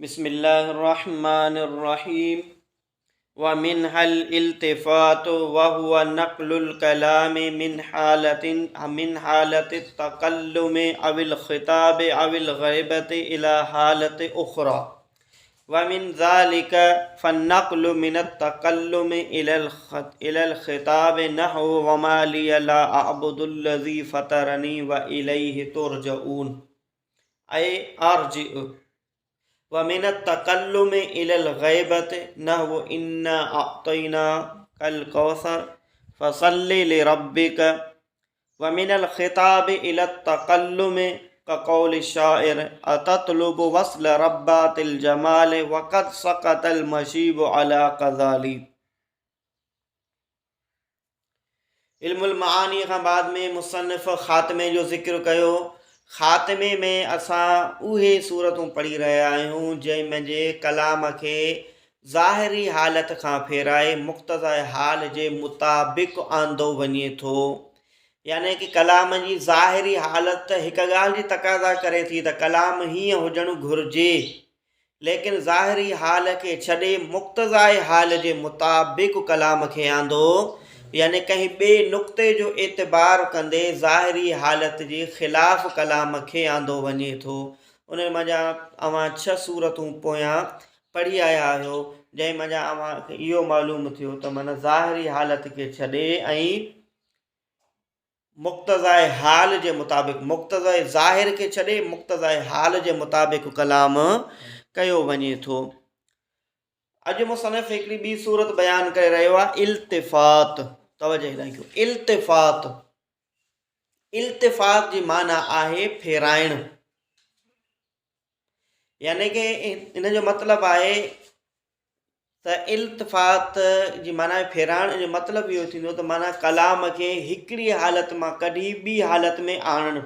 بسم الله الرحمن الرحيم. ومنها الالتفات وهو نقل الكلام من حالة التكلم أو الخطاب أو الغيبة إلى حالة أخرى. ومن ذلك فالنقل من التكلم إلى الخطاب نحو وما لي لا أعبد الذي فطرني وإليه ترجعون أي أرجع. ومن التكلم إلى الغيبة نحو إنا أعطيناك الكوثر فصل لربك. ومن الخطاب إلى التكلم كقول الشاعر أتطلب وصل ربات الجمال وقد سقط المشيب على كذالي. علم المعانی کا بعد میں مصنف خاتمے جو ذکر کयो. خاتمے میں اساں اوہے صورتوں پڑھی رہیا آहियूं जंहिंमें जे कलाम खे ظاہری حالت کھاں پھیرائے مقتضا حال जे مطابق आंदो वञे थो. यानी कि कलाम जी ظاہری हालत हिक ॻाल्हि जी तक़ाज़ा करे थी त कलाम हीअं हुजणु घुरिजे, लेकिन ظاہری हाल खे छॾे मुक़्तज़ा हाल जे मुताबिक़ कलाम खे आंदो, यानी कंहिं ॿिए नुक़्ते जो एतबार कंदे ज़ाहिरी हालत जे ख़िलाफ़ कलाम खे आंदो वञे थो. उन मंझां अवां 6 सूरतूं पोयां पढ़ी आया आहियो, जंहिं मंझां अवांखे इहो मालूम थियो त माना ज़ाहिरी हालत खे छॾे ऐं मुक़्तज़ा हाल जे मुताबिक़, मुक़्तज़ा ज़ाहिर खे छॾे मुक़्तज़ा हाल जे मुताबिक़ कलाम कयो वञे थो. अॼु मुसनफ़ हिकिड़ी ॿी सूरत बयानु करे रहियो आहे, इल्तिफ़ात. तवजह रखियो, इल्तिफ़ात. इल्तिफ़ात जी माना आहे फेराइण. यानी कि इन जो मतिलबु आहे त इल्तिफ़ात जी माना फेराइण जो मतिलबु इहो थींदो त माना कलाम खे हिकिड़ी हालत मां कढी ॿी हालत में आणणु,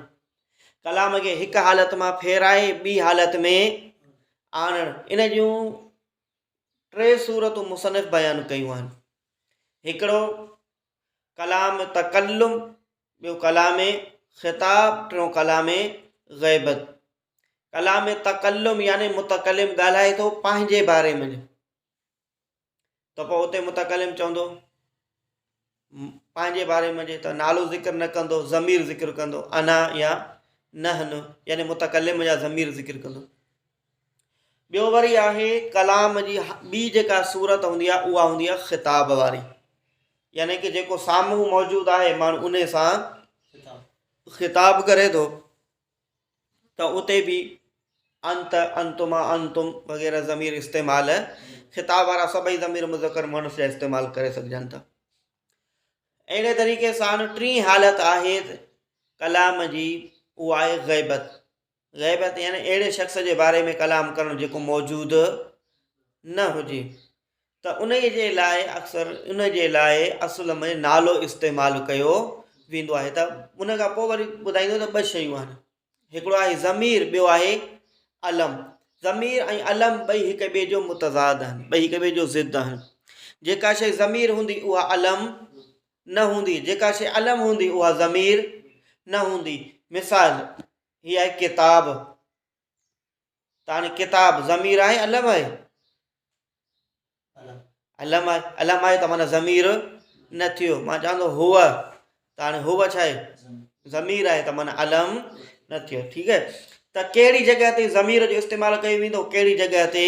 कलाम खे हिकु हालत मां फेराए ॿी हालत में आणणु. इन जूं 3 सूरतूं मुसनफ़ बयानु कयूं आहिनि. हिकिड़ो कलाम तकल्लुम, ॿियो कलाम ख़िताब, टियों कलाम ग़ैबत. कलाम तकल्लुम यानी मुतकल्लिम ॻाल्हाए थो पंहिंजे बारे में, त पोइ उते मुतकल्लिम चवंदो पंहिंजे बारे में त नालो ज़िक्र न कंदो, ज़मीर ज़िक्र कंदो, अना या नहनु, यानी मुतकल्लिम जा ज़मीर ज़िक्र कंदो. ॿियो वरी आहे कलाम जी ॿी जेका सूरत हूंदी आहे उहा हूंदी आहे ख़िताब वारी. यानी कि जेको साम्हूं मौजूदु आहे माण्हू उन सां ख़िताब करे थो, त उते बि अंत, अंतुमा, अंतुम वग़ैरह ज़मीर इस्तेमालु, ख़िताब वारा सभई ज़मीर मुज़क्कर मुअन्नस जा इस्तेमालु करे सघजनि था. अहिड़े तरीक़े सां 3 हालत आहे कलाम जी, उहा आहे ग़ैबत. ग़ैबत यानी अहिड़े शख़्स जे बारे में कलाम करणु जेको मौजूदु न हुजे, त उन जे लाइ अक्सर उन जे लाइ असुल में नालो इस्तेमालु कयो वेंदो आहे. त उन खां पोइ वरी ॿुधाईंदो त 2 शयूं आहिनि, हिकिड़ो आहे ज़मीर, ॿियो आहे अलम. ज़मीर ऐं अलम ॿई हिक ॿिए जो मुतज़ाद आहिनि, ॿई हिक ॿिए जो ज़िद आहिनि. जेका शइ ज़मीर हूंदी उहा अलम न हूंदी, जेका शइ अलम हूंदी उहा ज़मीर न हूंदी. मिसाल हीअ आहे किताब. त हाणे किताब ज़मीर आहे अलम आहे? अलम आहे. अलम आहे त माना ज़मीर न थियो. मां चवंदो हुआ, त हाणे हुआ छा आहे? ज़मीर आहे, त माना अलम न थियो. ठीकु आहे. त कहिड़ी जॻह ते ज़मीर जो इस्तेमालु कयो वेंदो, कहिड़ी जॻह ते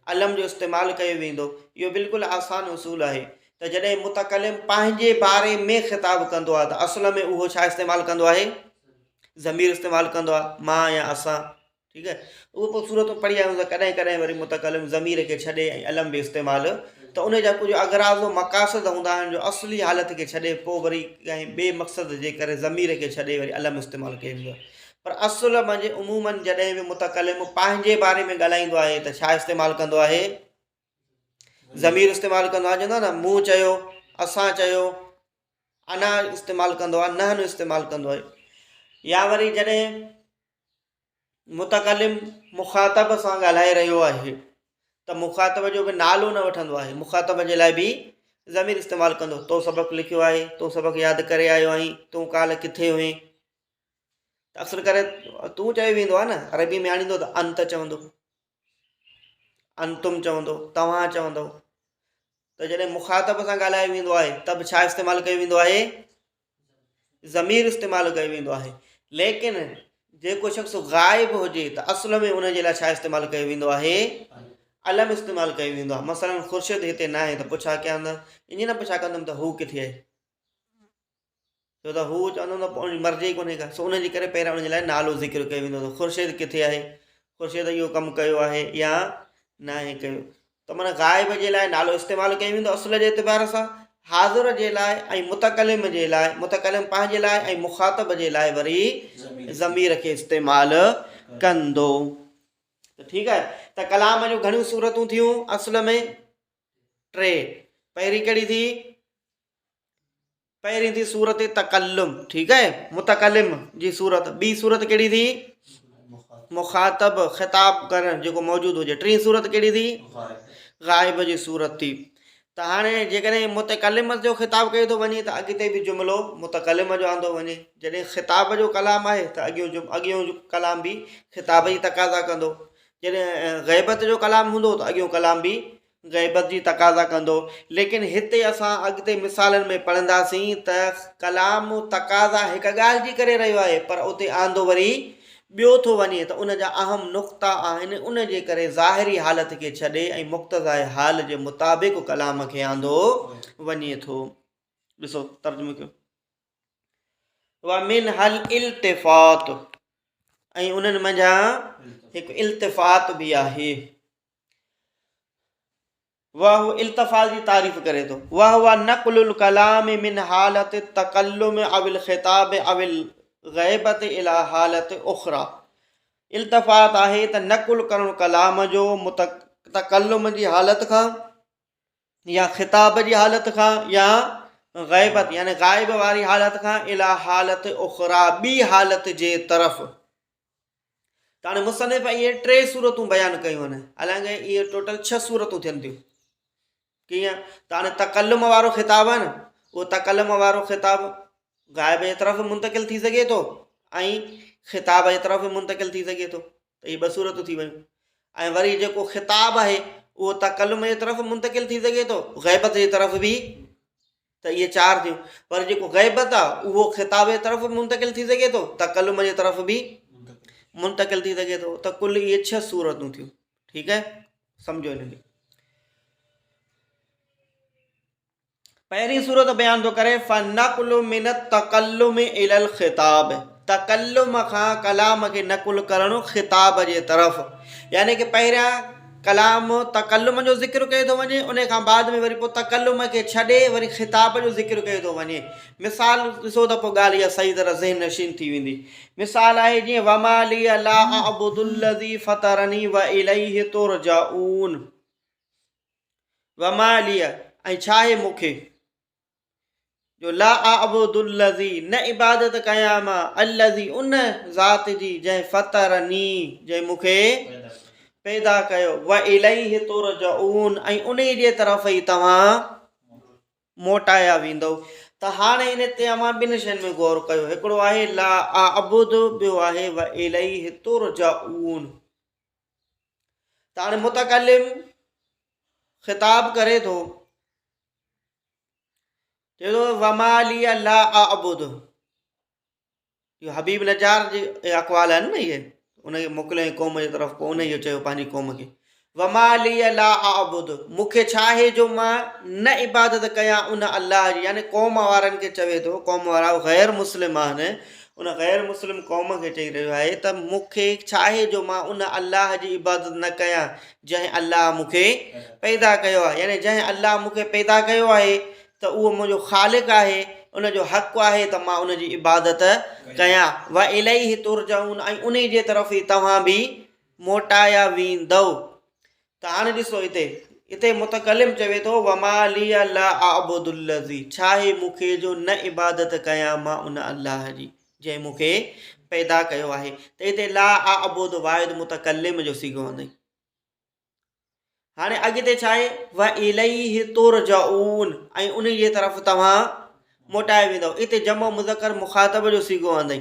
अलम जो इस्तेमालु कयो वेंदो, इहो बिल्कुलु आसान उसूल आहे. त जॾहिं मुतकल्लिम पंहिंजे बारे में ख़िताब कंदो आहे त असुल में उहो छा इस्तेमालु कंदो आहे? ज़मीर इस्तेमालु कंदो आहे, मां या असां. ठीकु आहे. उहो पोइ सूरतूं पढ़ी आहियूं त कॾहिं कॾहिं वरी मुतकल्लिम ज़मीर खे छॾे ऐं अलम बि इस्तेमालु, त उन जा कुझु अगराज़ मक़ासद हूंदा आहिनि जो असली हालत खे छॾे पोइ वरी कंहिं ॿिए मक़सद जे करे ज़मीर खे छॾे वरी अलम इस्तेमालु कयो वेंदो आहे. पर असुल में उमूमन जॾहिं बि मुतकल्लिम पंहिंजे बारे में ॻाल्हाईंदो आहे त छा इस्तेमालु कंदो आहे? ज़मीर इस्तेमालु कंदो आहे. चवंदो आहे न, मूं चयो, असां चयो, अना इस्तेमालु कंदो आहे, नहनु इस्तेमालु कंदो आहे. या वरी जॾहिं मुतकल्लिम मुखातब सां ॻाल्हाए रहियो आहे त मुखातब जो बि नालो न वठंदो आहे, मुखातब जे लाइ बि ज़मीर इस्तेमालु कंदो. तो सबक़ु लिखियो आहे, तो सबक़ु यादि करे आयो आहीं, तूं काल्ह किथे हुई. त अक्सर करे तूं चयो वेंदो आहे न, अरबी में आणींदो त अंत चवंदो. अंतुम चवंदो, तव्हां चवंदो। त जॾहिं मुखातब सां ॻाल्हायो वेंदो आहे त बि छा इस्तेमालु कयो वेंदो आहे? ज़मीर इस्तेमालु कयो वेंदो आहे। लेकिन जेको शख़्स ग़ाइब हुजे त असुल में उन जे लाइ छा इस्तेमालु कयो वेंदो आहे? अलम इस्तेमालु कयो वेंदो आहे। मसलन ख़ुर्शीद हिते न आहे त पोइ छा कयां न, ईअं न पुछा कंदुमि त हू किथे आहे, छो त हू चवंदुमि त पोइ मर्ज़ी ई कोन्हे का, सो उनजे करे पहिरियां उनजे लाइ नालो ज़िक्र कयो वेंदो। ख़ुर्शीद किथे आहे, ख़ुर्शीद इहो कमु कयो आहे या न आहे कयो। त माना ग़ाइब जे लाइ नालो इस्तेमालु कयो वेंदो असुल जे एतबार सां, हाज़िर जे लाइ ऐं मुतकलिम जे लाइ, मुतकलिम पंहिंजे लाइ ऐं मुखातब जे लाइ वरी ज़मीर खे इस्तेमालु कंदो। त ठीकु आहे। त कलाम जूं घणियूं सूरतूं थियूं असुल में? 3। पहिरीं कहिड़ी थी? पहिरीं थी सूरत तकल्लुम, ठीकु आहे, मुतकलिम जी सूरत। ॿी सूरत कहिड़ी थी? मुखातब, ख़िताब करणु जेको मौजूदु हुजे। 3 सूरत कहिड़ी थी? ग़ाइब जी सूरत थी। त हाणे जेकॾहिं मुतकलिम जो ख़िताब कयो थो वञे त अॻिते बि जुमिलो मुतकलिम जो आंदो वञे। जॾहिं ख़िताब जो कलाम आहे त अॻियों कलाम बि ख़िताब जी तक़ाज़ा कंदो। जॾहिं ग़ैबत जो कलाम हूंदो त अॻियों कलाम बि ग़ैबत जी तक़ाज़ा कंदो। लेकिन हिते असां अॻिते मिसालनि में पढ़ंदासीं त कलाम तक़ाज़ा हिकु ॻाल्हि जी करे रहियो आहे, पर उते आंदो वरी ॿियो थो वञे, त उन जा अहम नुक़्ता आहिनि। उन जे करे ज़ाहिरी हालत खे छॾे ऐं मुक़्तज़ाए हाल जे मुताबिक़ कलाम खे आंदो वञे थो। ॾिसो तर्जुमो कयो। वमिन हल इल्तिफ़ात, ऐं उन्हनि मंझां हिकु इल्तिफ़ात बि आहे। वाह इल्तिफ़ात जी तारीफ़ करे थो। वाह नक़लुल कलाम मिन हालत तकल्लुम अविल ख़िताब अविल ग़ैबत इला हालत उख़रा। इल्तिफ़ात आहे त नक़ुल करणु कलाम जो तकल्लुम जी हालत खां या ख़िताब जी हालत खां या ग़ैबत यानी ग़ाइब वारी हालत खां इला हालत उख़रा, ॿी हालत जे तरफ़। त हाणे मुसनिफ़ इहे 3 सूरतूं बयानु कयूं आहिनि, हालांकि इहे टोटल 6 सूरतूं थियनि थियूं। कीअं? त हाणे तकल्लुम वारो ख़िताब आहे न, उहो तकल्लुम वारो ख़िताब ग़ाइब जे तरफ़ मुंतक़िल थी सघे थो ऐं ख़िताब जे तरफ़ मुंतक़िल थी सघे थो। त इहे 2 सूरतूं थी वियूं। ऐं वरी जेको ख़िताब आहे उहो तकल्लुम जे तरफ़ मुंतक़िल थी सघे थो, ग़ैबत जे तरफ़ बि। त इहे 4 थियूं। पर जेको ग़ैबत आहे उहो ख़िताब जे तरफ़ मुंतक़िल थी सघे थो, तकल्लुम जे तरफ़ बि मुंतक़िल थी सघे थो। त कुल इहे 6 सूरतूं थियूं। ठीकु आहे, सम्झो हिनखे। पहिरीं सूरत बयान थो करे फ़नक़लु मिन तकल्लुम इलल ख़िताब, तकल्लुम खां कलाम खे नक़ुल करणु ख़िताब जे तरफ़। यानी कि पहिरियां कलाम तकल्लुम जो ज़िक्र कयो थो वञे, उन खां बाद में वरी पोइ तकल्लुम खे छॾे वरी ख़िताब जो ज़िक्र कयो थो वञे। मिसाल ॾिसो त पोइ ॻाल्हि इहा सही तरह ज़हन नशीन थी वेंदी। मिसाल आहे जीअं वमा लिय ला अअबुदुल्लज़ी फ़तरनी व इलैहि तुरजाऊन। वमा लिय ऐं छा आहे मूंखे, जो ला अअबुदुल्लज़ी न इबादत कयां मां, अल्लज़ी उन ज़ात जी जंहिं फ़तरनी जंहिं मूंखे पैदा कयो, व इलैहि तुरजाऊन ऐं उन जे तरफ़ ई तव्हां मोटाया वेंदो। त हाणे इन ते अमां 2 शयुनि में गौर कयो। हिकिड़ो आहे ला अअबुद, ॿियो आहे व इलैहि तुरजाऊन। त हाणे मुतकल्लिम ख़िताब करे थो, चए थो वमा लिय ला अअबुद। इहो हबीब नजार जे अक़वाल आहिनि न, इहे उनखे मोकिलियो क़ौम जे तरफ़, पोइ उन इहो चयो पंहिंजी क़ौम खे वमा लिय ला अअबुद, मूंखे छा आहे जो मां न इबादत कयां उन अलाह जी। यानी क़ौम वारनि खे चवे थो, क़ौम वारा ग़ैर मुस्लिम आहिनि, उन ग़ैर मुस्लिम क़ौम खे चई रहियो आहे त मूंखे छा आहे जो मां उन अलाह जी इबादत न कयां जंहिं अलाह मूंखे पैदा कयो आहे। यानी जंहिं अलाह मूंखे पैदा कयो आहे त उहो मुंहिंजो ख़ालिक़ आहे, उनजो हक़ु आहे त मां उनजी इबादत कयां। व इलैहि तुरजाऊन ऐं उन जे तरफ़ ई तव्हां बि मोटाया वेंदव। त हाणे ॾिसो हिते मुतकल्लिम चवे थो वमा लिय ला अअबुदुल्लज़ी, छा आहे मूंखे जो न इबादत कयां मां उन अलाह जी जंहिं मूंखे पैदा कयो आहे। त हिते ला अअबुद वाहिद मुतकल्लिम जो सीगो आंदई। हाणे अॻिते छा आहे व इलैहि तुरजाऊन ऐं उन जे तरफ़ तव्हां मोटाए वेंदव। हिते जमो मुज़कर मुखातब जो सीगो आंदई।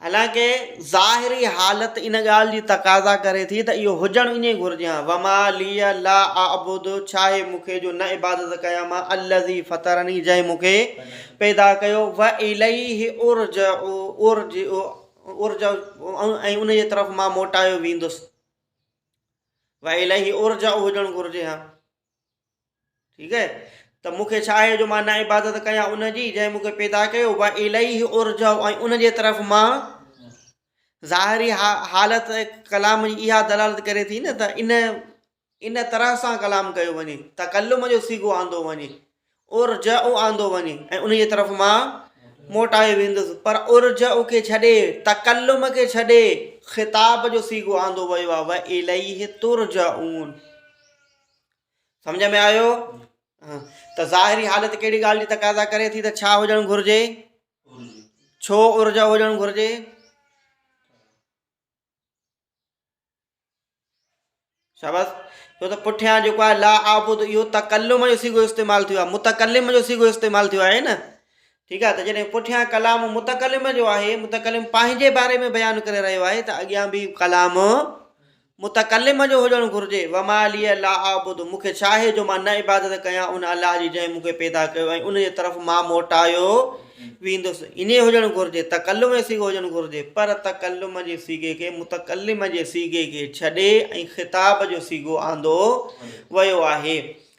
हालांकि ज़ाहिरी हालत इन ॻाल्हि जी तक़ाज़ा करे थी त इहो हुजणु ईअं ई घुरिजे हा, वमा लिया ला आबुदु, छा आहे मूंखे जो न इबादत कयां मां, अल्लज़ी फतरनी, जंहिं मूंखे पैदा कयो, व इलैहि उर्जअ, ऐं उन जे तरफ़ मां मोटायो वेंदुसि। व इलैहि उर्जअ हुजणु घुरिजे हा, ठीकु आहे। त मूंखे छा आहे जो मां न इबादत कयां उनजी जंहिं मूंखे पैदा कयो, व इलैहि उर्जअ, ऐं उन जे तरफ़ मां। ज़ाहिरी हालत कलाम जी इहा दलालत करे थी न त इन तरह सां कलाम कयो वञे, तकल्लुम जो सीगो आंदो वञे, उर्जअ आंदो वञे, ऐं उन जे तरफ़ मां मोटायो वेंदुसि। पर उर्जअ खे छॾे, तकल्लुम खे छॾे ख़िताब जो सीगो आंदो वियो आहे, व इलैहि तुरजऊन। सम्झ में आयो? त ज़ाहिरी हालत कहिड़ी ॻाल्हि जी तक़ाज़ा करे थी त छा हुजणु घुरिजे, छो उर्जा हुजणु घुरिजे? शाबाश। छो त पुठियां जेको आहे ला आबुद, इहो तकल्लुम जो सीगो इस्तेमालु थियो आहे, मुतकल्लिम जो सीगो इस्तेमालु थियो आहे न, ठीकु आहे। त जॾहिं पुठियां कलाम मुतकल्लिम जो आहे, मुतकल्लिम पंहिंजे बारे में बयानु करे रहियो आहे, त अॻियां बि कलाम मुतकल्लिम जो हुजणु घुरिजे। वमा लिया ला आबुद, मूंखे छा आहे जो मां न इबादत कयां उन अलाह जी जंहिं मूंखे पैदा कयो ऐं उन जे तरफ़ मां मोटायो वेंदुसि, इन हुजणु घुरिजे, तकल्लुम जो सीगो हुजणु घुरिजे। पर तकल्लुम जे सीगे खे, मुतकल्लिम जे सीगे खे छॾे ऐं ख़िताब जो सीगो आंदो वियो आहे।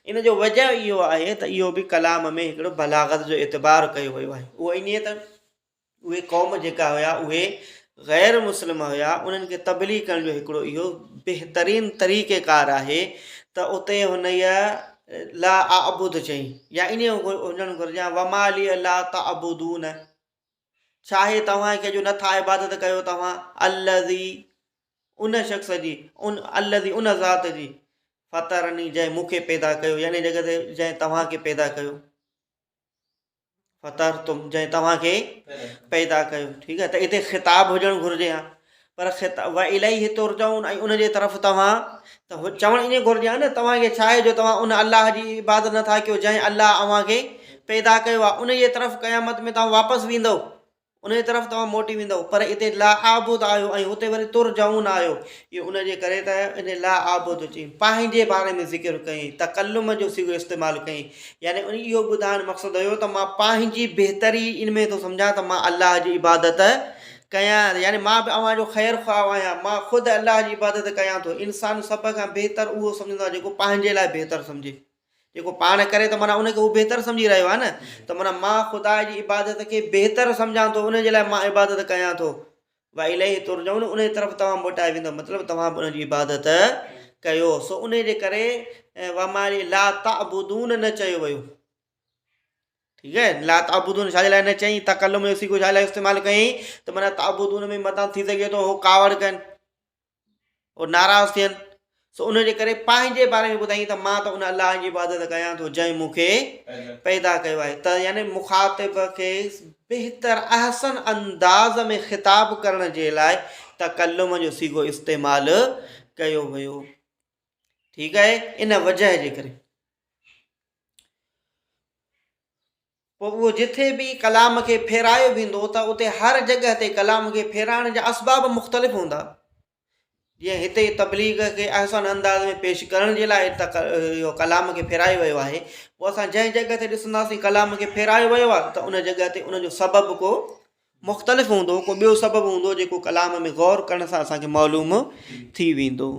इन जो वजह इहो आहे त इहो बि कलाम में हिकिड़ो बलागत जो एतबार कयो वियो आहे। उहो इन त उहे क़ौम जेका हुया उहे ग़ैर मुस्लिम हुया, उन्हनि खे तबलीग करण जो हिकिड़ो इहो बहितरीन तरीक़ेकार आहे। त उते हुन ला आबुद चई, या इन हुजणु घुरिजे वमा लिया ला ताबुदून, छा आहे तव्हांखे जो नथा इबादत कयो तव्हां, अल्लज़ी, उन शख़्स जी, अल्लज़ी, उन ज़ात जी, फतरनी, जंहिं मूंखे पैदा कयो, यानी जॻह ते जंहिं तव्हांखे पैदा कयो, फतर तुम, जंहिं तव्हांखे पैदा कयो, ठीकु आहे। त हिते ख़िताब हुजणु घुरिजे हा, पर व इलैहि तुरजऊन, ऐं उन जे तरफ़ तव्हां, त चवणु ईअं घुरिजे हा न, तव्हांखे छा आहे जो तव्हां उन अलाह जी इबादत नथा कयो जंहिं अलाह अव्हांखे पैदा कयो आहे, उन जे तरफ़ क़यामत में तव्हां वापसि वेंदव, उन जे तरफ़ तव्हां मोटी वेंदव। पर हिते ला आबुद आयो ऐं हुते वरी तुरजऊन आयो, इहो उन जे करे त इन ला आबुद चई, पंहिंजे बारे में ज़िक्र कई, तकल्लुम जो सीगो इस्तेमालु कई, यानी उन इहो ॿुधाइणु मक़सदु हुयो त मां पंहिंजी बहितरी इन में थो सम्झां त मां अलाह जी इबादत कयां, यानी मां बि अव्हांजो ख़ैरु ख़्वाह आहियां, मां ख़ुदि अलाह जी इबादत कयां थो। इंसानु सभ खां बहितर उहो सम्झंदो आहे जेको पंहिंजे लाइ बहितर सम्झे, जेको पाण करे त माना उनखे उहो बहितर सम्झी रहियो आहे न, त माना मां ख़ुदा जी इबादत खे बहितर सम्झां थो, उन जे लाइ मां इबादत कयां थो। व इलैहि तुरजऊन, उन जी तरफ़ तव्हां मोटाए वेंदव, मतिलबु तव्हां बि उनजी इबादत कयो। सो उन जे करे वमा ला ताबुदून न चयो वियो, ठीकु आहे। ला ताबुदून छा जे लाइ न चई, तकल्लुम जो सीगो छा लाइ इस्तेमालु कयईं, त माना ताबुदून में मथां थी सघे थो हो कावड़ कनि, हो नाराज़ थियनि। सो उन जे करे पंहिंजे बारे में ॿुधाई त मां त उन अलाह जी इबादत कयां थो जंहिं मूंखे पैदा कयो आहे। त यानी मुखातिब खे बहितर अहसन अंदाज़ में ख़िताब करण जे लाइ तकल्लुम जो सीगो इस्तेमालु कयो वियो, ठीकु आहे, इन वजह जे करे। पोइ उहो जिथे बि कलाम खे फेरायो वेंदो त उते हर जॻह ते कलाम खे फेराइण जा असबाब मुख़्तलिफ़ हूंदा। जीअं हिते तबलीग खे अहसन अंदाज़ में पेश करण जे लाइ इहो कलाम खे फेरायो वियो आहे, पोइ असां जंहिं जॻह ते ॾिसंदासीं कलाम खे फेरायो वियो आहे त उन जॻह ते उनजो सबबु को मुख़्तलिफ़ हूंदो, को ॿियो सबबु हूंदो जेको कलाम में ग़ौर करण सां असांखे मालूम थी वेंदो,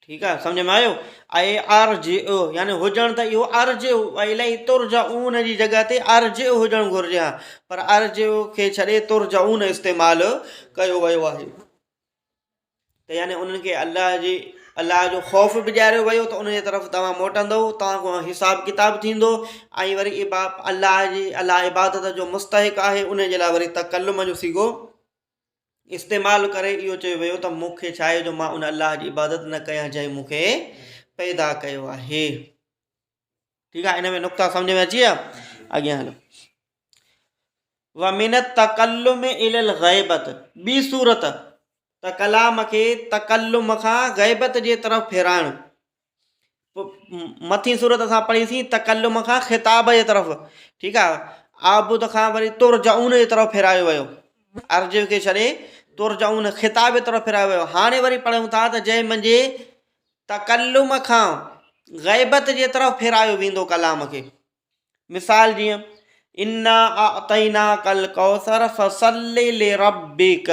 ठीकु आहे, सम्झ में आयो। ऐं अर्जिउ, यानी हुजणु त इहो अर्जिउ, इलैहि तुरजऊन जी जॻह ते अर्जिउ हुजणु घुरिजे हा, पर अर्जिउ खे छॾे तुरजऊन इस्तेमालु कयो वियो आहे। त यानी उन्हनि खे अलाह जो ख़ौफ़ बि ॾियारियो वियो त उन जे तरफ़ तव्हां मोटंदव, तव्हांखो हिसाब किताब थींदो, ऐं वरी अलाह इबादत जो मुस्तहिक़ आहे, उन जे लाइ वरी तकल्लुम जो सीगो इस्तेमालु करे इहो चयो वियो त मूंखे छा आहे जो मां उन अलाह जी इबादत न कयां जंहिं मूंखे पैदा कयो आहे, ठीकु आहे। इन में नुक़्ता सम्झ में अची विया, अॻियां हलो। व मिन तकल्लुम इलल ग़ैबत, ॿी सूरत त कलाम खे तकल्लुम खां ग़ैबत जे तरफ़ फेराइणु। मथीं सूरत असां पढ़ीसीं तकल्लुम खां ख़िताब जे तरफ़, ठीकु आहे। आबुद खां वरी तुरजाउन जे तरफ़ फेरायो वियो, अर्ज खे छॾे तुरजाउन ख़िताब जे तरफ़ फेरायो वियो। हाणे वरी पढ़ूं था त जंहिं मुंहिंजे तकल्लुम खां ग़ैबत जे तरफ़ फेरायो वेंदो कलाम खे। मिसाल जीअं इन्ना अतैना कल कौसर फसल्लि लिरब्बिक,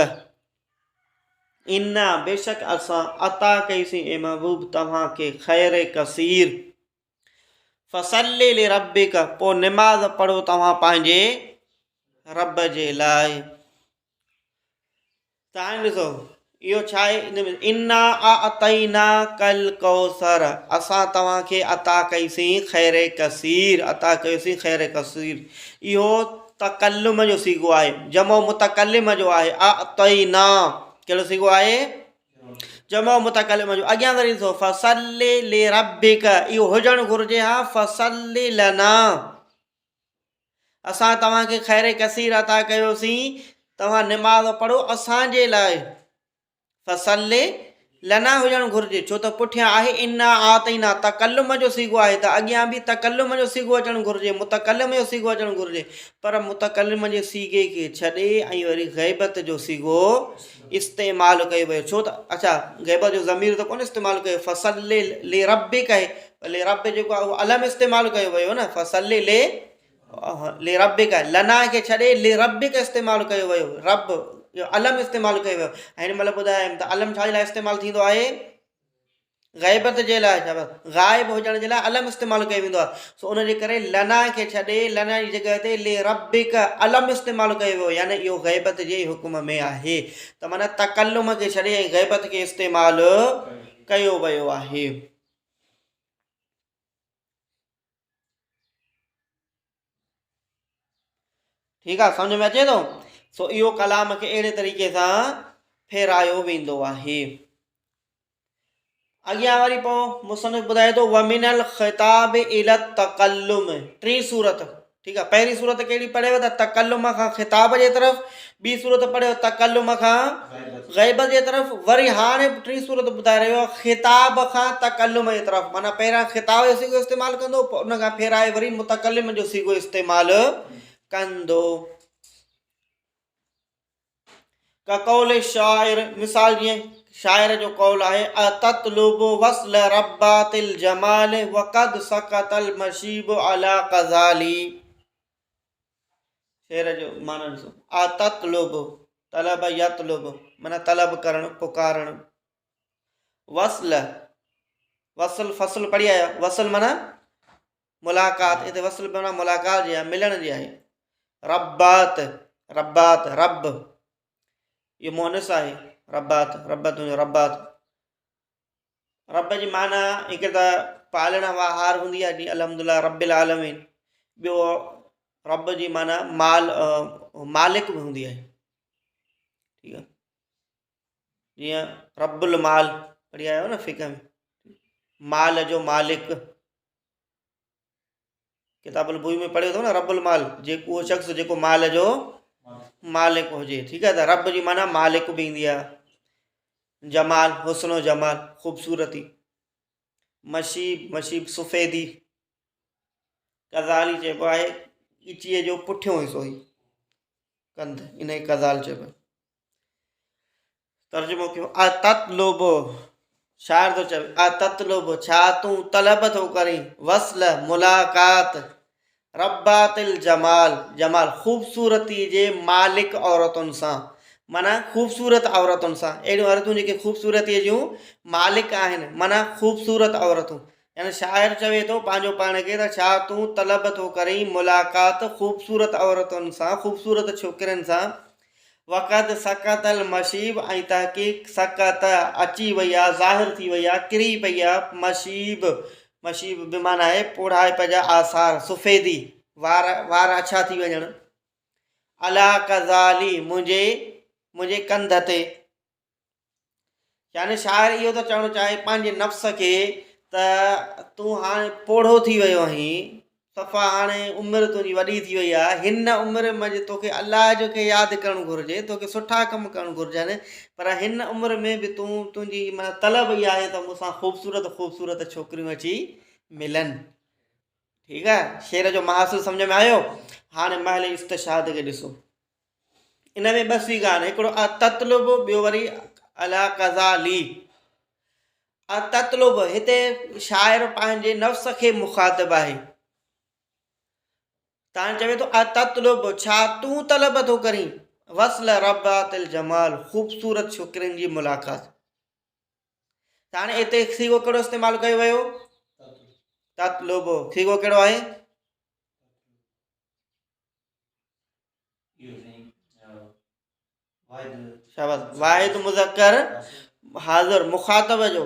इन्ना बेशक असां अता कईसीं ए महबूब तव्हांखे खैर कसीर, फसल्लि लिरब्बिक पोइ निमाज़ पढ़ो तव्हां पंहिंजे रब जे लाइ। त हाणे ॾिसो इहो छा आहे, इन में इन्ना अतैना कल कौसर, असां तव्हांखे अता कईसीं खैर कसीर, अता कयोसीं खैर कसीर। इहो तकल्लुम जो सीगो आहे, जमो मुतकल्लिम जो आहे। अतैना कहिड़ो सीगो आहे, जमो मुतकल्लिम जो। अॻियां वरी ॾिसो फसल्लि लिरब्बिक, इहो हुजणु घुरिजे हा फसल्लि लना, असां तव्हांखे खैर कसीर अता कयोसीं, तव्हां निमाज़ पढ़ो असांजे लाइ। फसल्लि लना हुजणु घुरिजे, छो त पुठियां आहे इन्ना आतैना, तकल्लुम जो सीगो आहे त अॻियां बि तकल्लुम जो सीगो अचणु घुरिजे, मुतकल्लिम जो सीगो अचणु घुरिजे। पर मुतकल्लिम जे सीगे खे छॾे ऐं वरी ग़ैबत जो सीगो इस्तेमालु कयो वियो, छो त अच्छा ग़ैबत जो ज़मीर त कोन इस्तेमालु कयो, फसल्लि लिरब्बिक आहे, रब जेको आहे उहो अलम इस्तेमालु कयो वियो न, फसल्लि लिरब्बिक आहे, लना खे छॾे लिरब्बिक इस्तेमालु कयो वियो, रब इहो अलम इस्तेमालु कयो वियो। ऐं हिन महिल ॿुधायमि त अलम छा जे लाइ इस्तेमालु थींदो आहे, ग़ैबत जे लाइ, ग़ाइब हुजण जे लाइ अलम इस्तेमालु कयो वेंदो आहे। सो उनजे करे लना खे छॾे लना जी जॻह ते लिरब्बिक अलम इस्तेमालु कयो वियो, यानी इहो ग़ैबत जे हुकुम में आहे। त माना तकल्लुम खे छॾे ऐं ग़ैबत खे इस्तेमालु कयो वियो आहे। ठीकु आहे, सम्झ में अचे थो। सो इहो कलाम खे अहिड़े तरीक़े सां फेरायो वेंदो आहे। अॻियां वरी पोइ मुसनिफ़ ॿुधाए थो वमिनल ख़िताब इला तकल्लुम, टी सूरत। ठीकु आहे, पहिरीं सूरत कहिड़ी पढ़ेव त तकल्लुम खां ख़िताब जे तरफ़, ॿी सूरत पढ़ियो तकल्लुम खां ग़ैबत जे तरफ़, वरी हाणे टी सूरत ॿुधाए रहियो आहे ख़िताब खां तकल्लुम जे तरफ़। माना पहिरियां ख़िताब जो सीगो इस्तेमालु कंदो, पोइ उन खां फेराए वरी मुतकल्लिम जो सीगो इस्तेमालु कंदो। ककौल शाइर, मिसाल जीअं शाइर जो कौल आहे अततलुबु वस्ल रब्बातिल जमाल वक़द सकतल मशीब अला क़ज़ाली। शेर जो माना ॾिसो, अततलुबु तलब यतलुबु माना तलब करणु, पुकारणु, वस्ल वसल फसल पढ़ी आया, वसल माना मुलाक़ात, हिते वसल माना मुलाक़ात जी आहे, मिलण जी आहे। रब्बात रब्बात रब, इहो मोनस आहे, रब्बात रब्बत रब्बात, रब जी माना हिकु त पालण वाहार हूंदी आहे जीअं अलहमदुलिल्लाह रब्बिल आलमीन, ॿियो रब जी माना मालिक बि हूंदी आहे। ठीकु आहे, जीअं रब्बुल माल पढ़ी आयो न फ़िक़ह में, माल जो मालिक, किताबुल बुई में पढ़ियो अथव न रब्बुल माल, जेको उहो शख़्स जेको माल जो मालिक हुजे। ठीकु आहे, त रब जी माना मालिक बि ईंदी आहे। जमाल हुस्नो जमाल, ख़ूबसूरती, मशीब मशीब सफ़ेदी, कज़ाली चइबो आहे ईचीअ जो पुठियों हिसो ई कंध, इन खे कज़ाल चइबो आहे। तर्जुमो कयो अततलुबु, शाइर थो चवे अततलुबु छा तूं तलब थो करीं, वस्ल मुलाक़ात, रब्बातिल जमाल जमाल ख़ूबसूरती जे मालिक औरतुनि सां, माना ख़ूबसूरत औरतुनि सां, अहिड़ियूं औरतूं जेके ख़ूबसूरतीअ जूं मालिक आहिनि, माना ख़ूबसूरत औरतूं। यानी शाइर चवे थो पंहिंजो पाण खे त छा तूं तलब थो करीं मुलाक़ात ख़ूबसूरत औरतुनि सां, ख़ूबसूरत छोकिरनि सां, वक़द सकतल मशीब ऐं तहक़ीक़ सकत अची वई आहे, ज़ाहिर थी वई आहे, किरी पई आहे, मशीब मशीब बि माना आहे पोढ़ाइप जा आसार, सफ़ेदी वार वार अछा थी वञणु, अला कज़ाली मुंहिंजे कंध ते। यानी शाइर इहो त चवणु चाहे पंहिंजे नफ़्स खे त तूं हाणे पोढ़ो थी वियो आहीं, सफ़ा हाणे उमिरि तुंहिंजी वॾी थी वई आहे, हिन उमिरि में तोखे अलाह जो खे यादि करणु घुरिजे, तोखे सुठा कमु करणु घुरिजनि, पर हिन उमिरि में बि तुंहिंजी माना तलब इहा आहे त मूंसां ख़ूबसूरत ख़ूबसूरत छोकिरियूं अची मिलनि। ठीकु आहे, शेर जो महासिल सम्झ में आयो। हाणे महल इस्तिशाद खे ॾिसो, इन में बस ई ॻाल्हि, हिकिड़ो अततलुब, ॿियो वरी अला कज़ाली। अततलुब, हिते शाइर पंहिंजे नफ़्स खे मुखातिब आहे। तव्हां चवे थो अततलुब, छा तूं तलब थो करीं वस्ल रब्बातिल जमाल, ख़ूबसूरत छोकिरियुनि जी मुलाक़ात। त हाणे हिते सीगो कहिड़ो इस्तेमालु कयो वियो? ततलुब। सीगो कहिड़ो आहे? शाबाश, वाहिद मुज़क्कर हाज़िर, मुखातब जो।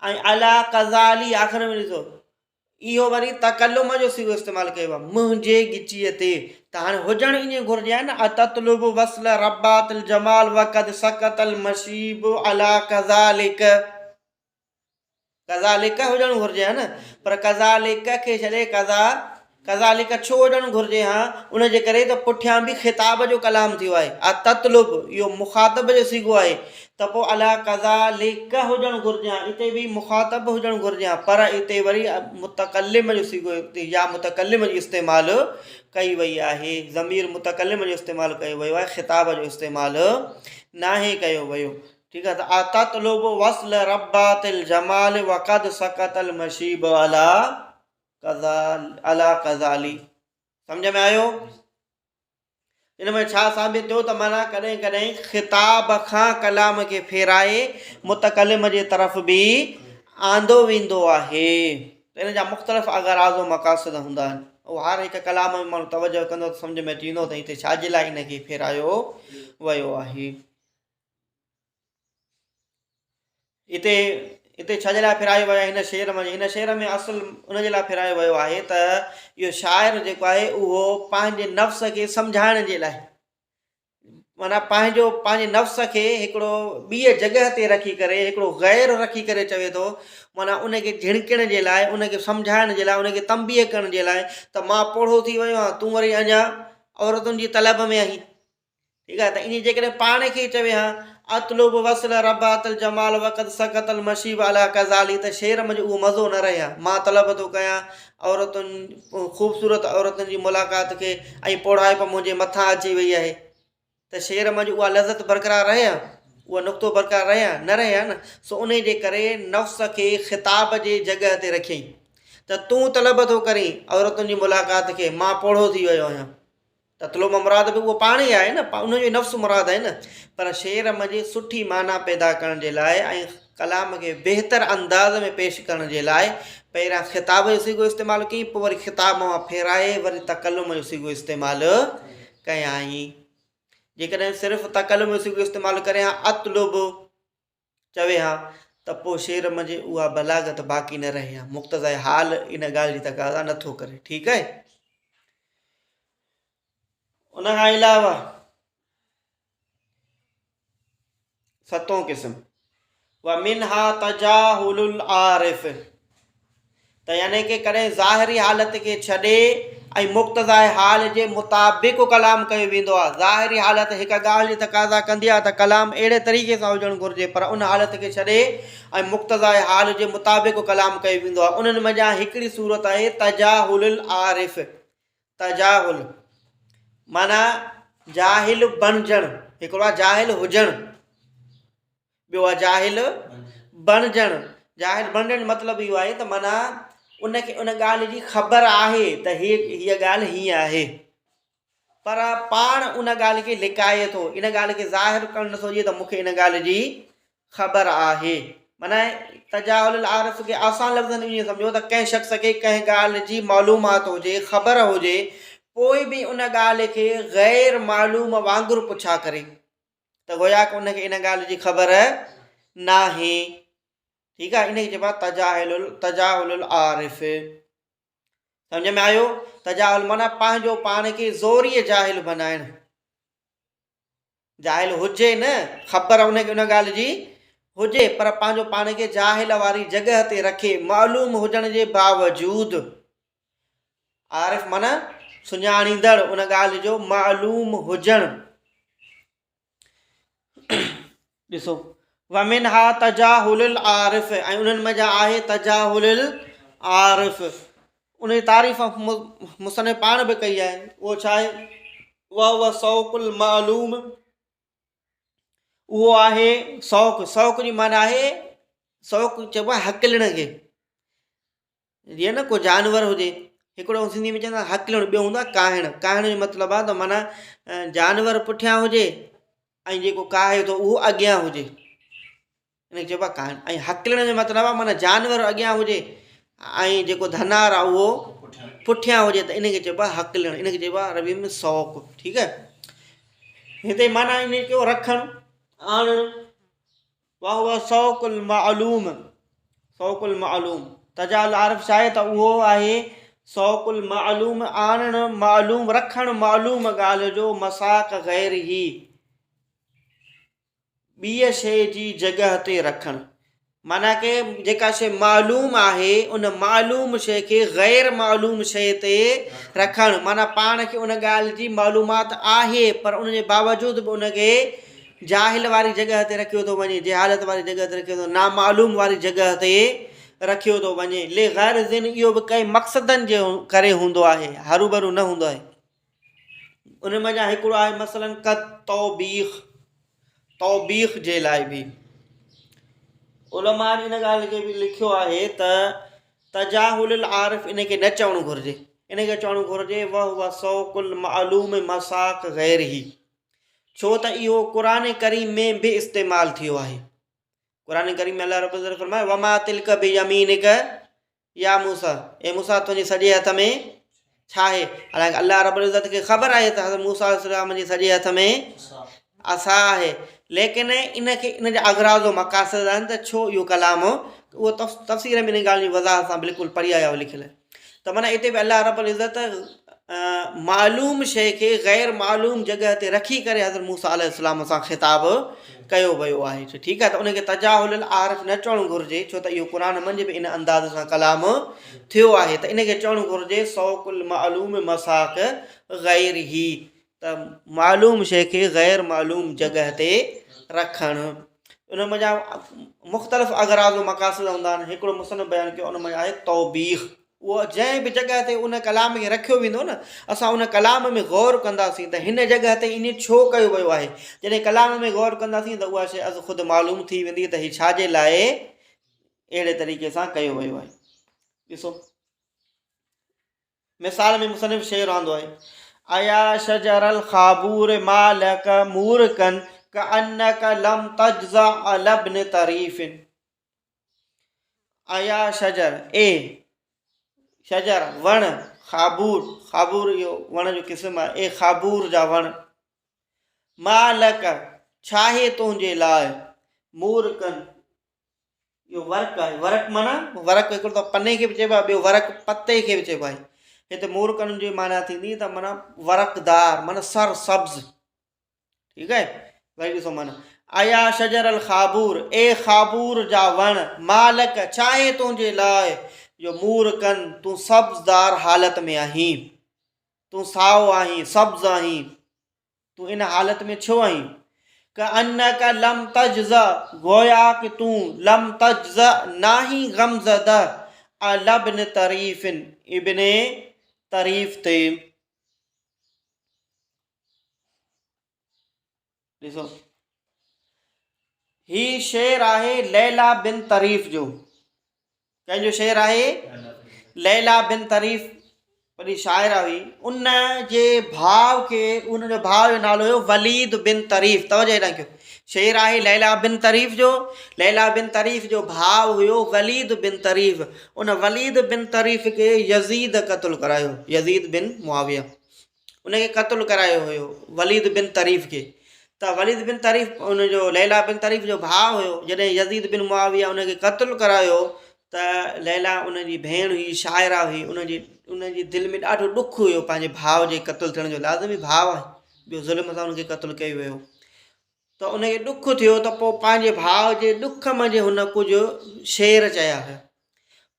ऐं अला कज़ाली आख़िर में ॾिसो, इहो वरी तकल्लुम जो सीगो इस्तेमालु कयो आहे, मुंहिंजे ॻिचीअ ते। त हाणे हुजणु ईअं घुरिजे आहे न, अततलुब वस्ल रब्बातिल जमाल वक़द सकतल मशीब अला कज़ालिक, कज़ालिक हुजणु घुरिजे आहे न, पर कज़ालिक खे छॾे कज़ालिक छो हुजणु घुरिजे? हा, उनजे करे त पुठियां बि ख़िताब जो कलाम थियो आहे। अततलुब इहो मुखातब जो सीगो आहे, त पोइ अला कज़ालिक हुजणु घुरिजे हा, हिते बि मुखातब हुजणु घुरिजे हा, पर हिते वरी मुतकल्लिम जो सीगो या मुतकल्लिम जो इस्तेमालु कई वई आहे। ज़मीर मुतकल्लिम जो इस्तेमालु कयो वियो आहे, ख़िताब जो इस्तेमालु नाहे कयो वियो। ठीकु आहे, त अततलुब वस्ल रब्बातिल जमाल वक़द सकतल मशीब अला कज़ाली। सम्झ में आयो? इन में छा साबित थियो? त माना कॾहिं कॾहिं ख़िताब खां कलाम खे फेराए मुतकल्लिम जे तरफ़ बि आंदो वेंदो आहे। त इन जा मुख़्तलिफ़ अग़राज़ व मक़ासिद हूंदा आहिनि, उहो हर हिकु कलाम में माण्हू तवजो कंदो त सम्झ में अची वेंदो त हिते छाजे लाइ इनखे फेरायो वियो आहे। हिते छाजे लाइ फेरायो वियो आहे? हिन शेर में, हिन शेर में असुल उनजे लाइ फेरायो वियो आहे त इहो शाइर जेको आहे उहो पंहिंजे नफ़्स खे सम्झाइण जे लाइ, माना पंहिंजे नफ़्स खे हिकिड़ो ॿीअ जॻह ते रखी करे, हिकिड़ो ग़ैर रखी करे चवे थो, माना उनखे झिड़कण जे लाइ, उनखे सम्झाइण जे लाइ, उनखे तंबीह करण जे लाइ त मां पोढ़ो थी वियो आहियां, तूं वरी अञा औरतुनि जी तलब में आहीं। ठीकु आहे, त इन जेकॾहिं पाण खे चवे हा अतलुब वस्ल रब्बातिल जमाल वक़द सकतल मशीब अला कज़ाली, त शेर में उहो मज़ो न रहे हा। मां तलब थो कयां औरतुनि, ख़ूबसूरत औरतुनि जी मुलाक़ात खे, ऐं पोढ़ाइप मुंहिंजे मथां अची वई आहे, त शेर में उहा लज़त बरक़रार रहे हा, उहा नुक़्तो बरक़रार रहे हा? न रहे हा न। सो उन जे करे नफ़्स खे ख़िताब जे जॻह ते रखियईं, त तूं तलब थो करीं औरतुनि जी मुलाक़ात खे, मां पोढ़ो थी वियो आहियां। ततलुब मुराद बि उहो पाण ई आहे न, उनजो नफ़्स मुराद आहे न, पर शेर में सुठी माना पैदा करण जे लाइ ऐं कलाम खे बहितर अंदाज़ में पेश करण जे लाइ पहिरियां ख़िताब जो सीगो इस्तेमालु कई, पोइ वरी ख़िताब मां फेराए वरी तकल्लुम जो सीगो इस्तेमालु कयाई। जेकॾहिं सिर्फ़ु तकल्लुम जो सीगो इस्तेमालु करे हा, अतलुब चवे हा, त पोइ शेर में उहा बलागत बाक़ी न रहे हा, मुक़्तज़ाए हाल इन ॻाल्हि जी तक़ाज़ा नथो करे। ठीकु आहे, उन खां अलावा सतों क़िस्म व मिनहा तजाहुलुल आरिफ, त यानी कि कॾहिं ज़ाहिरी हालत खे छॾे ऐं मुक़्तज़ाए हाल जे मुताबिक़ कलाम कयो वेंदो आहे। ज़ाहिरी हालत हिकु ॻाल्हि जी तक़ाज़ा कंदी आहे त कलाम अहिड़े तरीक़े सां हुजणु घुरिजे, पर उन हालत खे छॾे ऐं मुक़्तज़ाए हाल जे मुताबिक़ कलाम कयो वेंदो आहे। उन्हनि मञा हिकिड़ी सूरत आहे तजाहुलुल आरिफ। तजाहुल माना जाहिल बणजणु, हिकिड़ो आहे जाहिल हुजणु, ॿियो आहे जाहिल बणजणु। जाहिल बणजणु मतिलबु इहो आहे त माना उनखे उन ॻाल्हि जी ख़बर आहे त हीअ ॻाल्हि हीअं आहे, पर पाण उन ॻाल्हि खे लिकाए थो, इन ॻाल्हि खे ज़ाहिर करणु नथो थिए त मूंखे इन ॻाल्हि जी ख़बर आहे। माना तजाहुल आरिफ खे आसान लफ़्ज़नि में ईअं सम्झो त कंहिं शख़्स खे कंहिं ॻाल्हि जी मालूमात हुजे, ख़बर हुजे, पोइ बि उन ॻाल्हि खे ग़ैर मालूम वांगुरु पुछा करे, त गोया कि उनखे इन ॻाल्हि जी ख़बर नाहे। ठीकु आहे, इनखे चइबो आहे तजाहुलुल आरिफ। सम्झ में आयो? तजाहुल माना पंहिंजो पाण खे ज़ोरीअ जाहिल बनाइणु, जाहिल हुजे न, ख़बर उनखे उन ॻाल्हि जी हुजे, पर पंहिंजो पाण खे जाहिल वारी जॻह ते रखे, मालूम हुजण जे बावजूदु। आरिफ माना सुञाणींदड़, उन ॻाल्हि जो मालूम हुजणु। ॾिसो, वमिनहा तजाहुलुल आरिफ, ऐं उन्हनि मञा आहे तजाहुलुल आरिफ। उन जी तारीफ़ मुसन्निफ़ पाण बि कई आहे, उहो छा आहे, उहा सौकुल मालूम, उहो आहे शौक़। शौक़ जी माना आहे, शौक़ चइबो आहे हकिलण खे। जीअं न को जानवर हुजे, हिकिड़ो सिंधी में चवंदा हकिलण, ॿियो हूंदो आहे काहिण। काहिण जो मतिलबु आहे त माना जानवर पुठियां हुजे ऐं जेको काहे थो उहो अॻियां हुजे, इनखे चइबो आहे काहिण। ऐं हकिलण जो मतिलबु आहे माना जानवर अॻियां हुजे ऐं जेको धनार आहे उहो पुठियां हुजे, त इनखे चइबो आहे हकिलण, इनखे चइबो आहे अरबी में शौक़। ठीकु आहे। हिते माना इन जो रखणु, आणणु, वाह शौक़ुल मालूम, शौक़ुल मालूम। तजाल आरिफ छा आहे त उहो आहे शौक़ुल मालूम, आणणु मालूम, रखणु मालूम ॻाल्हि जो, मसाक ग़ैर ही, ॿीअ शइ जी जॻह ते रखणु। माना के जेका शइ मालूम आहे उन मालूम शइ खे ग़ैर मालूम शइ ते रखणु। माना पाण खे उन ॻाल्हि जी मालूमात आहे पर उन जे बावजूदि बि उनखे जाहिल वारी जॻह ते रखियो थो वञे, जहालत वारी जॻह ते रखियो थो, नामालूम वारी जॻह ते रखियो थो वञे। ले ग़ैर ज़िन, इहो बि कंहिं मक़सदनि जे करे हूंदो आहे, हरू भरू न हूंदो आहे। उन मञा हिकिड़ो आहे मसलन क तौबीख, तौबीख जे लाइ बि उलमा इन ॻाल्हि खे बि लिखियो आहे त तजाहुल आरिफ इनखे न चवणु घुरिजे, इनखे चवणु घुरिजे वह शौक़ुल मालूम मसाक ग़ैर ही, छो त इहो क़ुरान करीम में बि इस्तेमालु थियो आहे। क़ुरान करीम में अल्लाह रब्बुल इज़्ज़त फरमाए वमा तिल्क बियमीनिक या मूसा, ए मूसा तुंहिंजे सॼे हथ में छा आहे। हालांकि अल्लाह रब्बुल इज़्ज़त खे ख़बर आहे त हज़रत मूसा अलैहिस्सलाम जे सॼे हथ में असा आहे, लेकिन इनखे इन जा अगराज़ व मक़ासिद आहिनि त छो इहो कलाम, उहो तफ़सीर में इन ॻाल्हि जी वज़ाहत सां बिल्कुलु पढ़ी आया लिखियलु। त माना हिते बि अल्लाह रब्बुल इज़्ज़त मालूम शइ खे ग़ैर मालूम जॻह ते रखी करे हज़रत मूसा अलैहिस्सलाम सां ख़िताब कयो वियो आहे। ठीकु आहे। त उनखे तजाहुल आरिफ न चवणु घुरिजे, छो त इहो क़ुरान मंझि बि इन अंदाज़ सां कलाम थियो आहे। त इनखे चवणु घुरिजे शौक़ुल मालूम मसाक ग़ैर ही, त मालूम शइ खे ग़ैर मालूम जॻह ते रखणु। उन मञा मुख़्तलिफ़ अगराज़ व मक़ासिद हूंदा आहिनि। हिकिड़ो मुसन्निफ़ बयानु कयो, उन में आहे तौबीख, उहो जंहिं बि जॻह ते उन कलाम खे रखियो वेंदो न, असां उन कलाम में गौर कंदासीं त हिन जॻह ते इन छो कयो वियो आहे। जॾहिं कलाम में गौर कंदासीं त उहा शइ अॼु ख़ुदि मालूम थी वेंदी त हीउ छाजे लाइ अहिड़े तरीक़े सां कयो वियो आहे। ॾिसो मिसाल में मुसन्निफ़ शेर रहंदो आहे, आया शजरल ख़ाबूर मालक मूरकन कअन्नक लम तज्ज़ा अलब्न तरीफ़िन। आया शजर, ए शजर वण, ख़ाबूर, ख़ाबूर इहो वण जो क़िस्म आहे, ए ख़ाबूर जा वण, मालक छाहे तुंहिंजे लाइ, मूरकन इहो वर्क आहे। वर्क माना वर्क हिकिड़ो त पने खे बि चइबो आहे, ॿियो वर्क पते खे बि चइबो आहे। हिते मूरकन जी माना थींदी त माना वर्कदार, माना सर सब्ज़। ठीकु आहे। वरी ॾिसो माना आया शजर अल ख़ाबूर, ए ख़ाबूर जा वण, मालक छाहे तुंहिंजे लाइ, जो मूरकन तूं सब्ज़दार हालत में आहीं, तूं साओ आहीं, सब्ज़ आहीं, तूं इन हालत में छो आहीं। कअन्नक लम तज्ज़ा, गोया कि तूं लम तज्ज़ा नाही गमज़दा अलब्न तरीफ़िन, इब्ने तरीफ़ ते। ॾिसो ही शेर आहे लैला बिन तरीफ़ जो, कंहिंजो शेर आहे, लैला बिन तरीफ़ वॾी शाइरा हुई। उन जे भाउ खे, उन जो भाउ जो नालो हुयो वलीद बिन तरीफ़। तवजो हेॾां कयो, शेर आहे लैला बिन तरीफ़ जो, लैला बिन तरीफ़ जो भाउ हुयो वलीद बिन तरीफ़। उन वलीद बिन तरीफ़ खे यज़ीद क़त्ल करायो, यज़ीद बिन मुआविया उनखे क़त्ल करायो हुयो वलीद बिन तरीफ़ खे। त वलीद बिन तरीफ़ उनजो लैला बिन तरीफ़ जो भाउ हुयो। जॾहिं यज़ीद बिन मुआविया उनखे क़त्ल करायो त लैला उनजी भेण हुई, शाइरा हुई, उनजी दिलि में ॾाढो ॾुखु हुयो पंहिंजे भाउ जे क़त्ल थियण जो। लाज़मी भाउ आहे, ॿियो ज़ुल्म सां उनखे क़त्ल कयो वियो। त उनखे ॾुखु थियो त पोइ पंहिंजे भाउ जे ॾुख मंझि हुन कुझु शेर चया।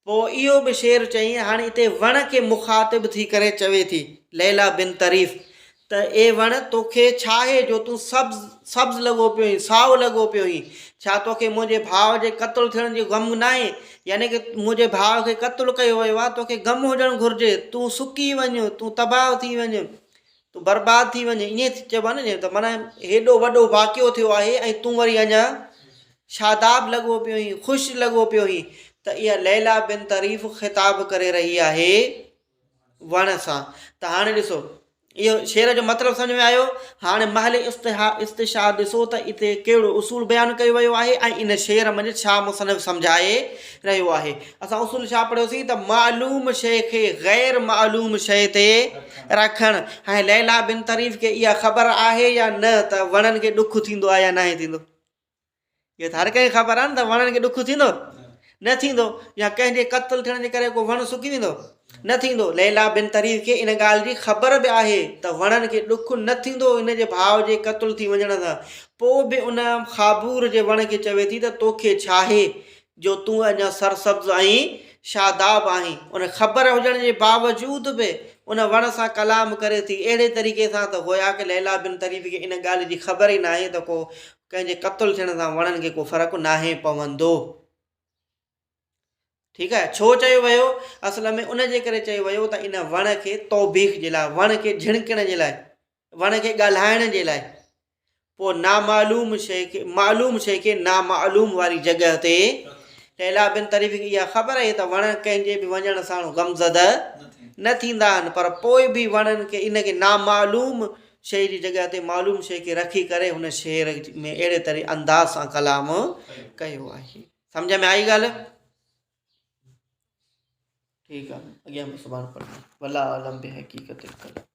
पोइ इहो बि शेर चई, हाणे हिते वण खे मुखातिब थी करे चवे थी लैला बिन तरीफ़, त त ए वण तोखे छा आहे जो तूं सब्ज़ लॻो पियो आहीं, साओ लॻो पियो आहीं, छा तोखे मुंहिंजे भाउ जे क़त्लु थियण जो ग़म न आहे? यानी कि मुंहिंजे भाउ खे क़त्लु कयो वियो आहे, तोखे ग़म हुजणु घुरिजे, तूं सुकी वञ, तूं तबाह थी वञ, तूं बर्बाद थी वञ, ईअं चइबो आहे न। त माना हेॾो वॾो वाक़ियो थियो आहे ऐं तूं वरी अञा शादाब लॻो पियो आहीं, ख़ुशि लॻो पियो आहीं। त इहा लैला बिन तारीफ़ ख़िताब करे रही आहे वण सां। त हाणे ॾिसो इहो शेर जो मतिलबु सम्झ में आयो। हाणे महल इस्तिशाद ॾिसो त हिते कहिड़ो उसूल बयानु कयो वियो आहे ऐं इन शेर में छा मुसनिफ़ सम्झाए रहियो आहे। असां उसूल छा पढ़ियोसीं त मालूम शइ खे ग़ैर मालूम शइ ते रखणु। हाणे लैला बिन तारीफ़ खे इहा ख़बर आहे या न त वणनि खे ॾुखु थींदो आहे या न थींदो? इहो त हर कंहिंखे ख़बर आहे न त वणनि खे ॾुखु थींदो न थींदो, या कंहिंजे क़त्लु थियण जे करे को वणु सुकी वेंदो न थींदो। लैला बिन तारीफ़ खे इन ॻाल्हि जी ख़बर बि आहे त वणनि खे ॾुखु न थींदो इन जे भाउ जे क़त्लु थी वञण सां। पोइ बि उन खाबूर जे वण खे चवे थी त तोखे छा आहे जो तूं अञा सरसब्ज़ आहीं, शादाब आहीं। उन ख़बर हुजण जे बावजूद बि उन वण सां कलाम करे थी अहिड़े तरीक़े सां त गोया कि लैला बिन तारीफ़ खे इन ॻाल्हि जी ख़बर ई न आहे त को कंहिंजे क़त्लु थियण सां वणनि खे को फ़र्क़ु नाहे पवंदो। ठीकु आहे। छो चयो वियो? असल में उन जे करे चयो वियो त इन वण खे तौबीख जे लाइ, वण खे झिणकण जे लाइ, वण खे ॻाल्हाइण जे लाइ। पोइ नामालूम शइ खे मालूम शइ खे नामालूम वारी जॻह ते लैला बिन तारीफ़ खे इहा ख़बर आहे त वण कंहिंजे बि वञण सां ग़मज़दा न थींदा आहिनि, पर पोइ बि वणनि खे इन खे नामालूम शइ जी जॻह ते मालूम शइ खे रखी करे हुन शेर में अहिड़े तरह अंदाज़ सां कलाम कयो आहे। सम्झ में आई ॻाल्हि? ठीकु आहे, अॻियां सुभाणे पढ़ूं। वल्लाहु आलम बिहक़ीक़तिल कलाम।